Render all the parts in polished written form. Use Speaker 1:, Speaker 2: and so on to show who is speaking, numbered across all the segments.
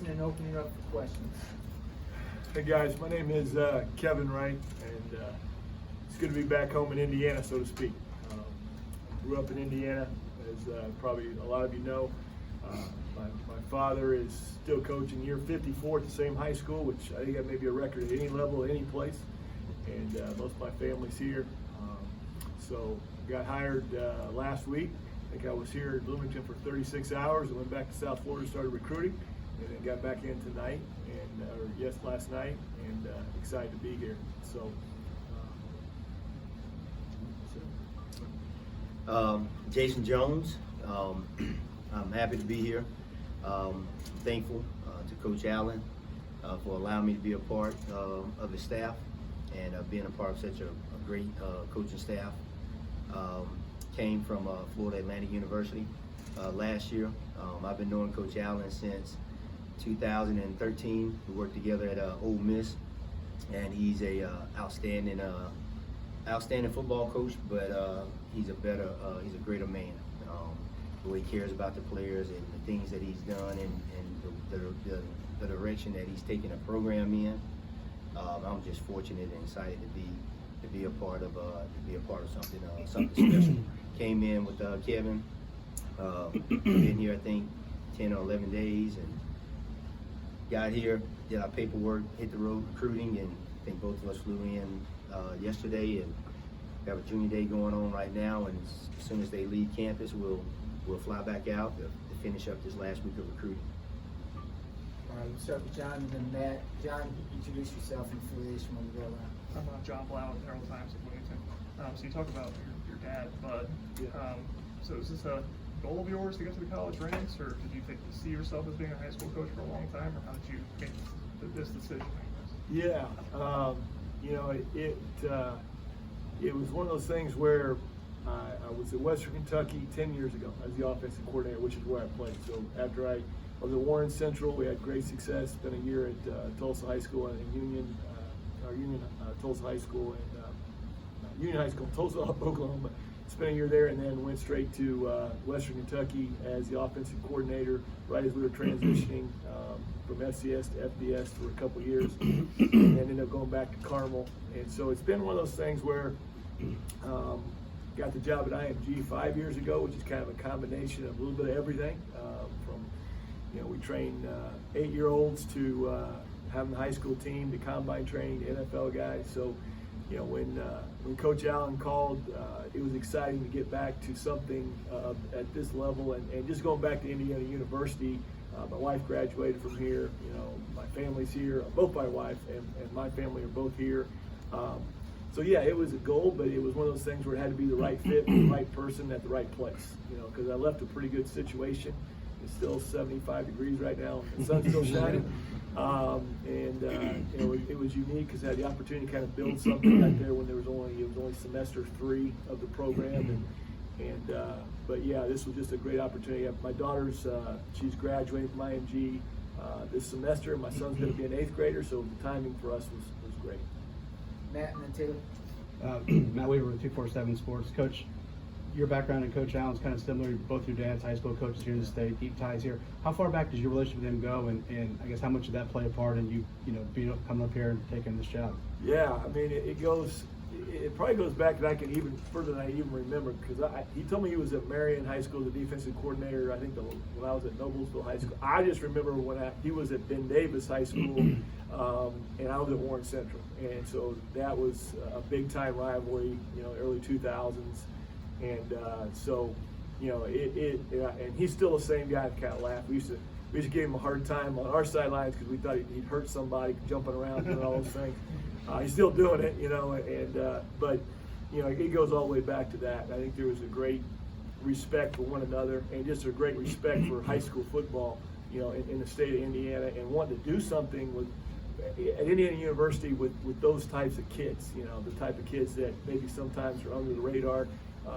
Speaker 1: introduction and open it up for questions.
Speaker 2: Hey guys, my name is Kevin Wright, and it's good to be back home in Indiana, so to speak. Grew up in Indiana, as probably a lot of you know. My father is still coaching year 54 at the same high school, which I think that may be a record at any level, at any place. And most of my family's here. So got hired last week. I think I was here in Bloomington for 36 hours and went back to South Florida, started recruiting, and then got back in tonight, and last night, and excited to be here. So.
Speaker 3: Jason Jones, I'm happy to be here. Thankful to Coach Allen for allowing me to be a part of his staff and being a part of such a great coaching staff. Came from Florida Atlantic University last year. I've been knowing Coach Allen since 2013. We worked together at Ole Miss, and he's a outstanding football coach, but he's a greater man. The way he cares about the players and the things that he's done, and the direction that he's taken the program in. I'm just fortunate and excited to be a part of something special. Came in with Kevin. Been here I think 10 or 11 days, and got here, did our paperwork, hit the road recruiting, and I think both of us flew in yesterday, and we have a junior day going on right now, and as soon as they leave campus, we'll fly back out to finish up this last week of recruiting.
Speaker 1: All right, we'll start with John and then Matt. John, introduce yourself and affiliation when we go around.
Speaker 4: I'm John Blau with Herald Times of Bloomington. So you talk about your dad, Bud.
Speaker 2: Yeah.
Speaker 4: So is this a goal of yours to get to the college ranks, or did you see yourself as being a high school coach for a long time, or how did you make this decision?
Speaker 2: Yeah, it was one of those things where I was at Western Kentucky 10 years ago as the offensive coordinator, which is where I played. So after I was at Warren Central, we had great success. Spent a year at Tulsa High School and Tulsa High School and Union High School, Tulsa, Oklahoma. Spent a year there and then went straight to Western Kentucky as the offensive coordinator right as we were transitioning from FCS to FBS for a couple years, and ended up going back to Carmel. And so it's been one of those things where got the job at IMG 5 years ago, which is kind of a combination of a little bit of everything. We train 8-year-olds to having the high school team, to combine training, to NFL guys. So, when Coach Allen called, it was exciting to get back to something at this level, and just going back to Indiana University. My wife graduated from here. My family's here. Both my wife and my family are both here. So yeah, it was a goal, but it was one of those things where it had to be the right fit, the right person at the right place. Because I left a pretty good situation. It's still 75 degrees right now. The sun's still shining. It was unique because I had the opportunity to kind of build something back there when it was only semester 3 of the program, but yeah, this was just a great opportunity. My daughter's she's graduating from IMG this semester. My son's going to be an 8th grader, so the timing for us was great.
Speaker 1: Matt and then Taylor.
Speaker 5: Matt Weaver with 247 Sports. Coach, your background and Coach Allen's kind of similar. Both your dad's high school coaches here in the state, deep ties here. How far back does your relationship with him go, and I guess how much did that play a part in you coming up here and taking this job?
Speaker 2: Yeah, I mean it probably goes back, and I can even further than I even remember, because he told me he was at Marion High School, the defensive coordinator. I think when I was at Noblesville High School. I just remember when he was at Ben Davis High School, and I was at Warren Central, and so that was a big time rivalry, early 2000s. And and he's still the same guy that kind of laughed. We used to give him a hard time on our sidelines because we thought he'd hurt somebody jumping around doing all those things. He's still doing it, but it goes all the way back to that. I think there was a great respect for one another, and just a great respect for high school football, in the state of Indiana, and wanting to do something at Indiana University with those types of kids, the type of kids that maybe sometimes are under the radar.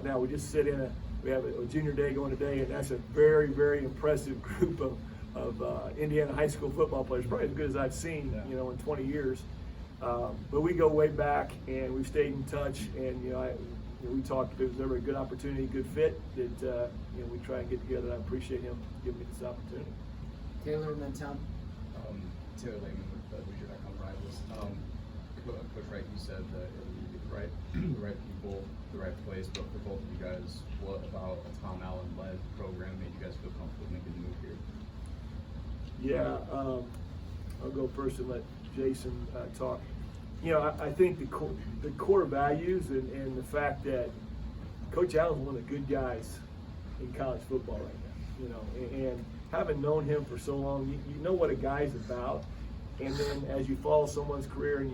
Speaker 2: Now we just we have a junior day going today, and that's a very, very impressive group of Indiana high school football players, probably as good as I've seen, in 20 years. But we go way back, and we've stayed in touch, and we talked. If it was ever a good opportunity, good fit, that we try and get together. I appreciate him giving me this opportunity.
Speaker 1: Taylor and then Tom.
Speaker 6: Taylor Lehman with Leisure.com Rivals. Coach Wright, you said that you get the right people, the right place, but for both of you guys, what about a Tom Allen-led program made you guys feel comfortable making the move here?
Speaker 2: Yeah, I'll go first and let Jason talk. I think the core values and the fact that Coach Allen's one of the good guys in college football right now, and having known him for so long, you know what a guy's about. And then as you follow someone's career and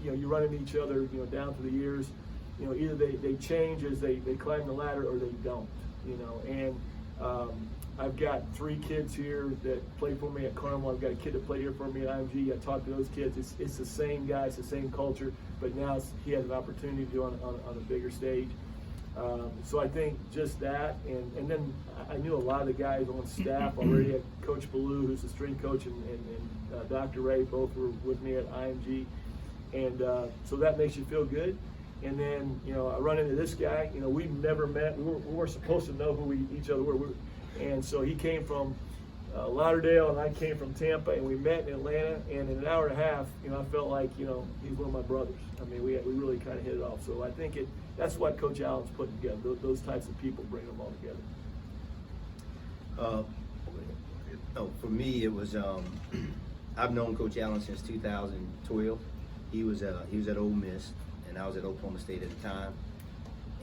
Speaker 2: you run into each other, down through the years, either they change as they climb the ladder or they don't, and I've got 3 kids here that play for me at Carmel. I've got a kid that played here for me at IMG. I talk to those kids. It's the same guy, it's the same culture, but now he has an opportunity to do on a bigger stage. So I think just that, and then I knew a lot of the guys on staff already. Had Coach Ballou, who's the strength coach, and Dr. Ray, both were with me at IMG, and so that makes you feel good. And then I run into this guy. We've never met. We weren't supposed to know who each other were. And so he came from Lauderdale, and I came from Tampa, and we met in Atlanta. And in an hour and a half, I felt like he's one of my brothers. I mean, we really kind of hit it off. So I think that's what Coach Allen's putting together. Those types of people bring them all together.
Speaker 3: For me, it was I've known Coach Allen since 2012. He was at Ole Miss, and I was at Oklahoma State at the time.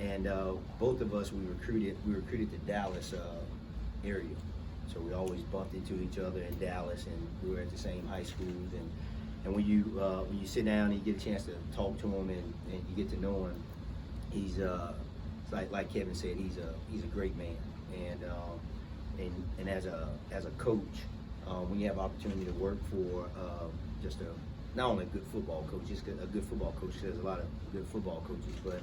Speaker 3: And both of us we recruited to Dallas area, so we always bumped into each other in Dallas, and we were at the same high schools. And when you sit down and you get a chance to talk to him and you get to know him, he's like Kevin said, he's a great man. And as a coach, when you have opportunity to work for not only a good football coach, just a good football coach. There's a lot of good football coaches, but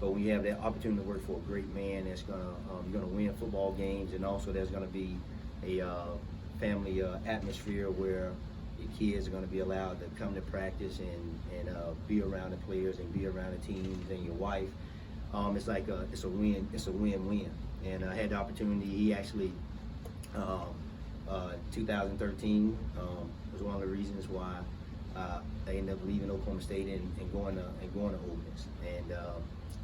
Speaker 3: when you have that opportunity to work for a great man that's gonna win football games, and also there's gonna be a family atmosphere where your kids are gonna be allowed to come to practice and be around the players and be around the teams, and your wife. It's like it's a win-win. And I had the opportunity. He actually 2013 was one of the reasons why I ended up leaving Oklahoma State and going to Ole Miss, and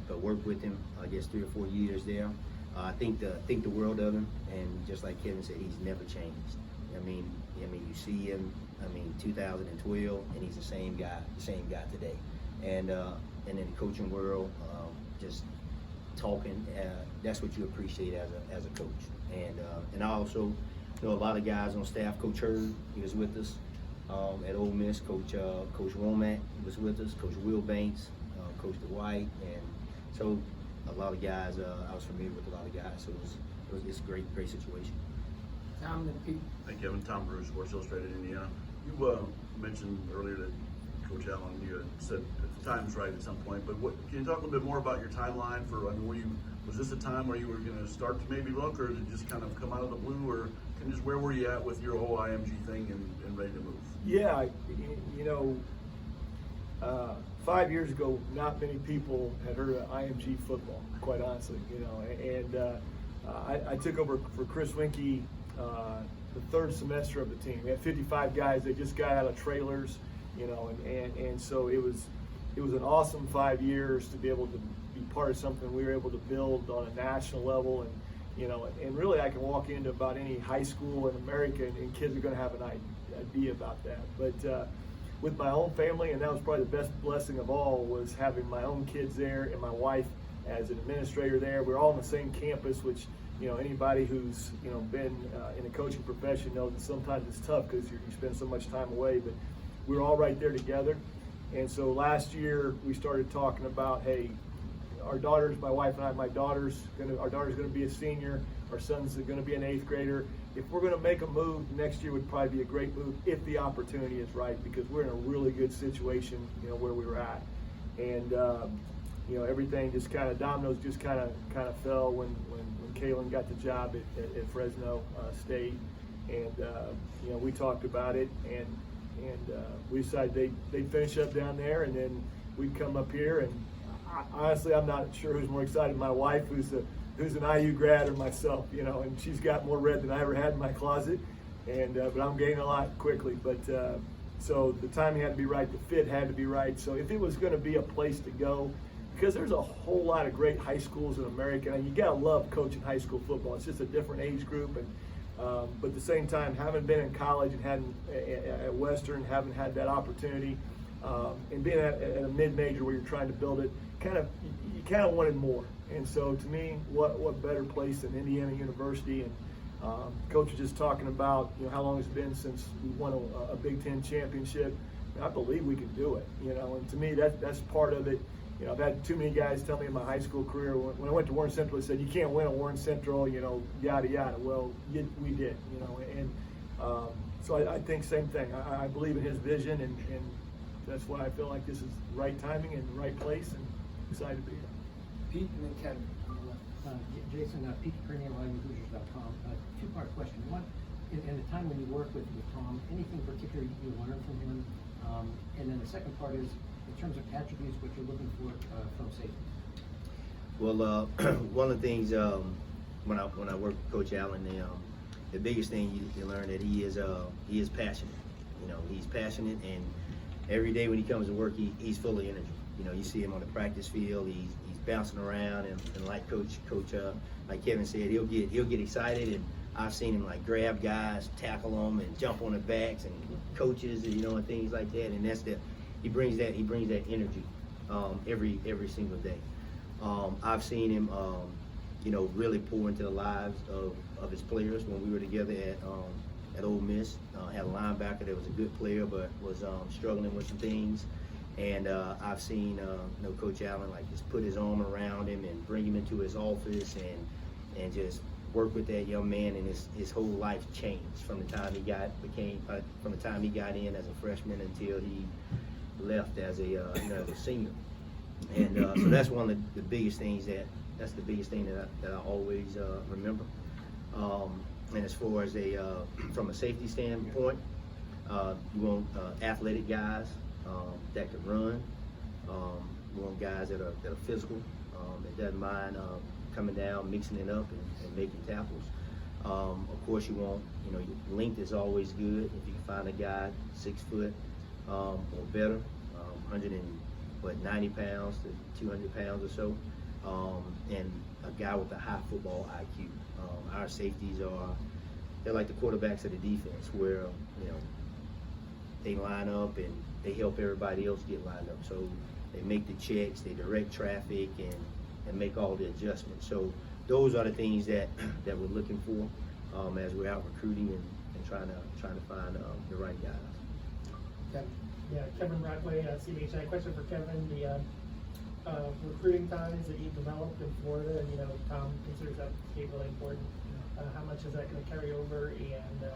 Speaker 3: but worked with him, I guess 3 or 4 years there. I think the world of him, and just like Kevin said, he's never changed. I mean, you see him. 2012, and he's the same guy today. And in the coaching world, just talking, that's what you appreciate as a coach. And I also know a lot of guys on staff. Coach Hurd, he was with us at Ole Miss. Coach Womack was with us. Coach Will Banks, Coach Dwight, and so a lot of guys. I was familiar with a lot of guys, so it's a great situation.
Speaker 1: Tom and Pete.
Speaker 7: Hey Kevin, Tom Bruce, Sports Illustrated, Indiana. You mentioned earlier that Coach Allen, you had said if the time's right at some point, but can you talk a little bit more about your timeline for, was this a time where you were going to start to maybe look, or did it just kind of come out of the blue, or just where were you at with your whole IMG thing and ready to move? Yeah,
Speaker 2: 5 years ago, not many people had heard of IMG football, quite honestly, and I took over for Chris Winkie the third semester of the team. We had 55 guys that just got out of trailers, and so it was an awesome 5 years to be able to be part of something we were able to build on a national level, and really I can walk into about any high school in America and kids are going to have an idea about that. But with my own family, and that was probably the best blessing of all, was having my own kids there and my wife as an administrator there. We're all on the same campus, which anybody who's been in the coaching profession knows that sometimes it's tough because you spend so much time away. But we're all right there together, and so last year we started talking about, hey, our daughters, my wife and I, our daughter's going to be a senior, our son's going to be an 8th grader. If we're going to make a move, next year would probably be a great move if the opportunity is right, because we're in a really good situation, where we were at, and everything just kind of dominoes just kind of fell when Kalen got the job at Fresno State, and we talked about it, and we decided they'd finish up down there, and then we'd come up here. And honestly, I'm not sure who's more excited, my wife, who's an IU grad, or myself, and she's got more red than I ever had in my closet, and but I'm gaining a lot quickly. But so the timing had to be right, the fit had to be right. So if it was going to be a place to go, because there's a whole lot of great high schools in America, and you gotta love coaching high school football. It's just a different age group, and but at the same time, having been in college and hadn't at Western, haven't had that opportunity, and being at a mid-major where you're trying to build it, you kind of wanted more. And so to me, what better place than Indiana University? And Coach was just talking about, how long it's been since we won a Big Ten championship. And I believe we can do it, and to me, that's part of it. I've had too many guys tell me in my high school career, when I went to Warren Central, they said, you can't win at Warren Central, yada, yada. Well, we did, and so I think same thing. I believe in his vision, and that's why I feel like this is the right timing and the right place, and excited to be here.
Speaker 1: Pete and then Kevin.
Speaker 8: Jason, Pete Kearney, Hoosiers.com. Two-part question. One, in the time when you work with Tom, anything particular you learned from him? And then the second part is, in terms of attributes, what you're looking for from safety.
Speaker 3: Well, one of the things when I work with Coach Allen, the biggest thing you learn that he is passionate. He's passionate, and every day when he comes to work, he's full of energy. You see him on the practice field. He's bouncing around, and like like Kevin said, he'll get excited, and I've seen him like grab guys, tackle them, and jump on their backs, and coaches, and things like that. And he brings that energy every single day. I've seen him, really pour into the lives of his players. When we were together at Ole Miss, had a linebacker that was a good player, but was struggling with some things. And I've seen Coach Allen just put his arm around him and bring him into his office and just work with that young man, and his whole life changed from the time he got in as a freshman until he left as a senior. And so that's one of the biggest things that I always remember. And as far as from a safety standpoint, you want athletic guys that can run. You want guys that are physical, that doesn't mind coming down, mixing it up, and making tackles. Of course, you want, your length is always good. If you can find a guy 6 foot or better, 190 pounds to 200 pounds or so, and a guy with a high football IQ. Our safeties they're like the quarterbacks of the defense, where they line up and they help everybody else get lined up. So they make the checks, they direct traffic, and make all the adjustments. So those are the things that we're looking for as we're out recruiting and trying to find the right guys.
Speaker 1: Kevin.
Speaker 9: Yeah, Kevin Wright, CBHI. Question for Kevin: the recruiting ties that you developed in Florida, and Tom considers that to be really important. How much is that going to carry over, and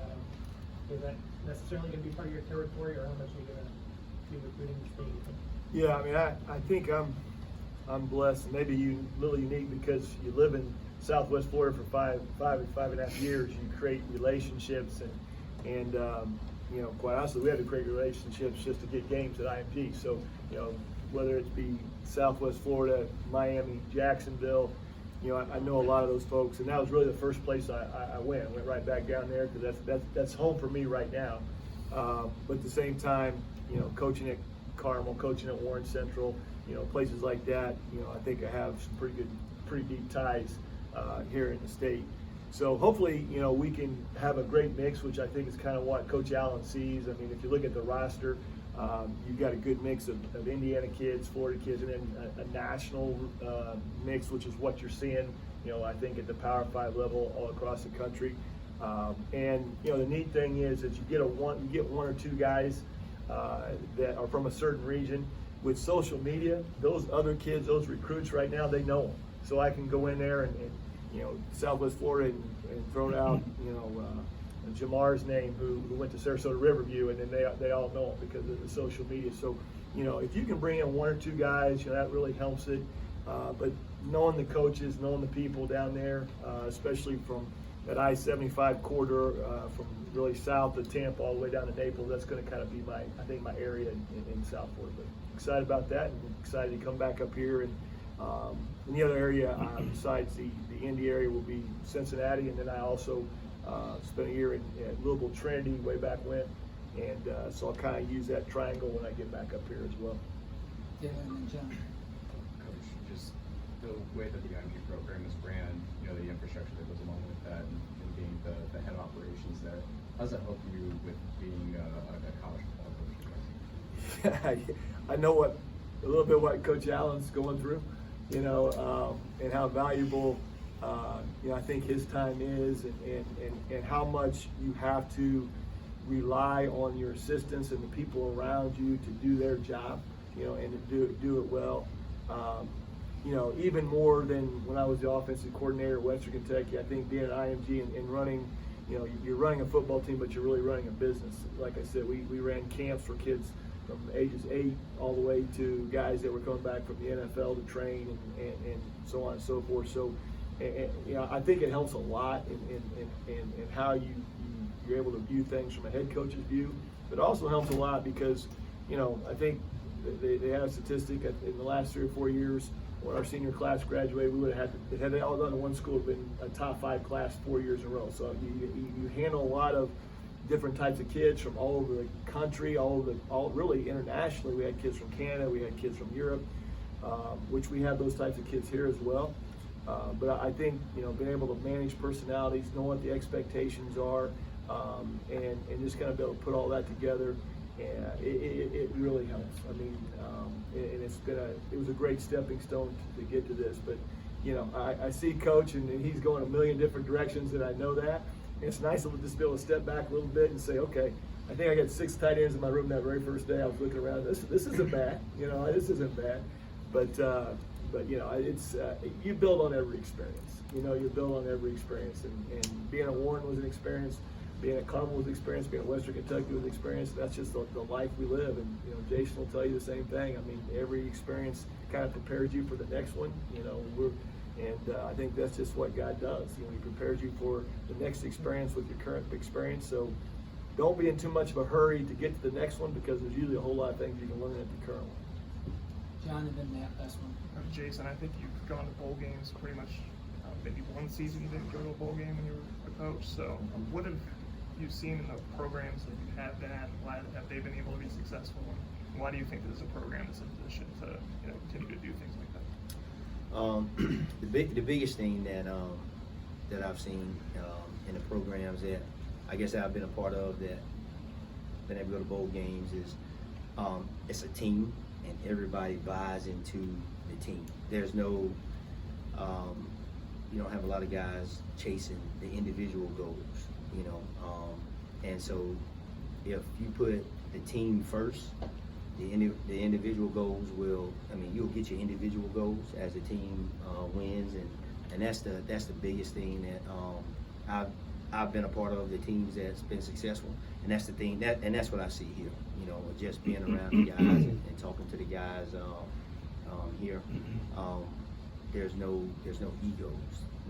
Speaker 9: is that necessarily going to be part of your territory, or how much are you going to be recruiting the state?
Speaker 2: Yeah, I mean, I think I'm blessed, maybe a little unique, because you live in Southwest Florida for five and a half years. You create relationships, and quite honestly, we had to create relationships just to get games at IMG. So, whether it be Southwest Florida, Miami, Jacksonville, I know a lot of those folks, and that was really the first place I went. I went right back down there because that's home for me right now. But at the same time, coaching at Carmel, coaching at Warren Central, places like that, I think I have some pretty deep ties here in the state. So hopefully, we can have a great mix, which I think is kind of what Coach Allen sees. I mean, if you look at the roster, you've got a good mix of Indiana kids, Florida kids, and then a national mix, which is what you're seeing, I think at the Power 5 level all across the country. And the neat thing is that you get one or two guys that are from a certain region. With social media, those other kids, those recruits right now, they know them. So I can go in there and Southwest Florida and throw out, Jamar's name, who went to Sarasota Riverview, and then they all know him because of the social media. So, if you can bring in one or two guys, that really helps it. But knowing the coaches, knowing the people down there, especially from that I-75 corridor, from really south of Tampa all the way down to Naples, that's going to kind of be my area in South Florida. But excited about that, and excited to come back up here. And the other area besides the Indy area will be Cincinnati, and then I also spent a year at Louisville Trinity way back when, and so I'll kind of use that triangle when I get back up here as well.
Speaker 1: Taylor and then John.
Speaker 6: Coach, just the way that the IMG program is ran, you know, the infrastructure that goes along with that, and being the head of operations there, how does that help you with being a college football coach?
Speaker 2: I know a little bit what Coach Allen's going through, you know, and how valuable, you know, I think his time is, and how much you have to rely on your assistants and the people around you to do their job, you know, and to do it well. You know, even more than when I was the offensive coordinator at Western Kentucky, I think being at IMG and running, you know, you're running a football team, but you're really running a business. Like I said, we ran camps for kids from ages 8 all the way to guys that were coming back from the NFL to train and so on and so forth. So, you know, I think it helps a lot in how you're able to view things from a head coach's view, but it also helps a lot because, you know, I think they had a statistic in the last 3 or 4 years when our senior class graduated, we would have had they all done in one school, been a top 5 class 4 years in a row. So you handle a lot of different types of kids from all over the country, all really internationally. We had kids from Canada, we had kids from Europe, which we have those types of kids here as well. But I think, you know, being able to manage personalities, know what the expectations are, and just kind of be able to put all that together, it really helps. I mean, and it was a great stepping stone to get to this. But, you know, I see Coach, and he's going a million different directions, and I know that. And it's nice to just be able to step back a little bit and say, okay, I think I got 6 tight ends in my room that very first day. I was looking around. This isn't bad. You know, this isn't bad. But you know, it's you build on every experience. You know, you build on every experience. And being at Warren was an experience. Being at Carmel was an experience. Being at Western Kentucky was an experience. That's just the life we live. And, you know, Jason will tell you the same thing. I mean, every experience kind of prepares you for the next one. You know, I think that's just what God does. You know, He prepares you for the next experience with your current experience. So don't be in too much of a hurry to get to the next one, because there's usually a whole lot of things you can learn at the current one.
Speaker 1: John and then Matt, last one.
Speaker 4: Jason, I think you've gone to bowl games pretty much. Maybe one season you didn't go to a bowl game when you were a coach. So what have you seen in the programs that you have been at? Why have they been able to be successful? And why do you think this is a program that's in a position to, you know, continue to do things like that?
Speaker 3: The biggest thing that I've seen in the programs that I guess I've been a part of, that been able to go to bowl games, is it's a team, and everybody buys into the team. There's no you don't have a lot of guys chasing the individual goals, you know, and so if you put the team first, the individual goals you'll get your individual goals as the team wins, and that's the biggest thing that I've been a part of, the teams that's been successful, and that's the thing and that's what I see here, you know, just being around the guys and talking to the guys here. There's no egos.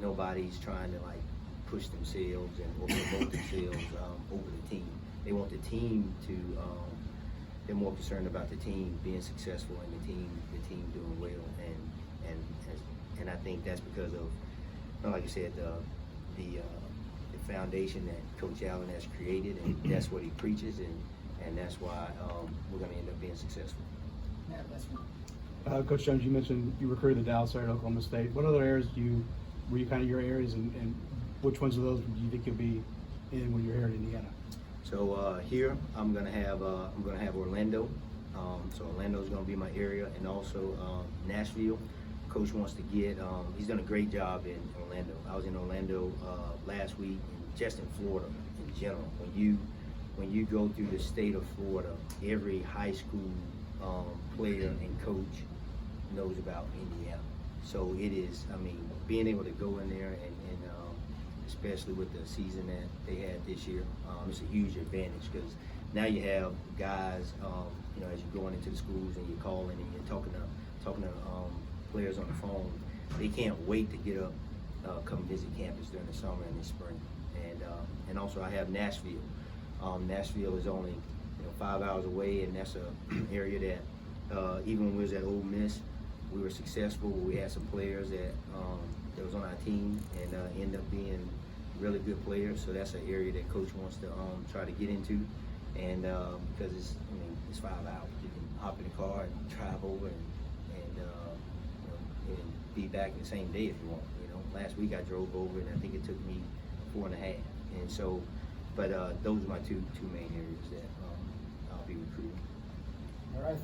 Speaker 3: Nobody's trying to like push themselves or promote themselves over the team. They want the team to. They're more concerned about the team being successful and the team doing well, and I think that's because of, like you said, the foundation that Coach Allen has created, and that's what he preaches, and that's why we're going to end up being successful.
Speaker 1: Matt, last one.
Speaker 5: Coach Jones, you mentioned you recruited the Dallas area at Oklahoma State. What other areas were you kind of your areas, and which ones of those do you think you'll be in when you're here in Indiana?
Speaker 3: So here I'm gonna have Orlando. So Orlando's gonna be my area, and also Nashville. Coach wants to get. He's done a great job in Orlando. I was in Orlando last week, and just in Florida in general. When you go through the state of Florida, every high school player and coach knows about Indiana. So it is. I mean, being able to go in there and especially with the season that they had this year, it's a huge advantage, because now you have guys, you know, as you're going into the schools and you're calling and you're talking to players on the phone, they can't wait to get up, come visit campus during the summer and the spring. And also I have Nashville. Nashville is only 5 hours away, and that's an area that even when we was at Ole Miss, we were successful. We had some players that was on our team and ended up being really good players. So that's an area that coach wants to try to get into, and because it's 5 hours, you can hop in the car and travel and be back the same day if you want. Last week I drove over and I think it took me 4.5. And so, but those are my two main areas that I'll be recruiting.
Speaker 1: All right.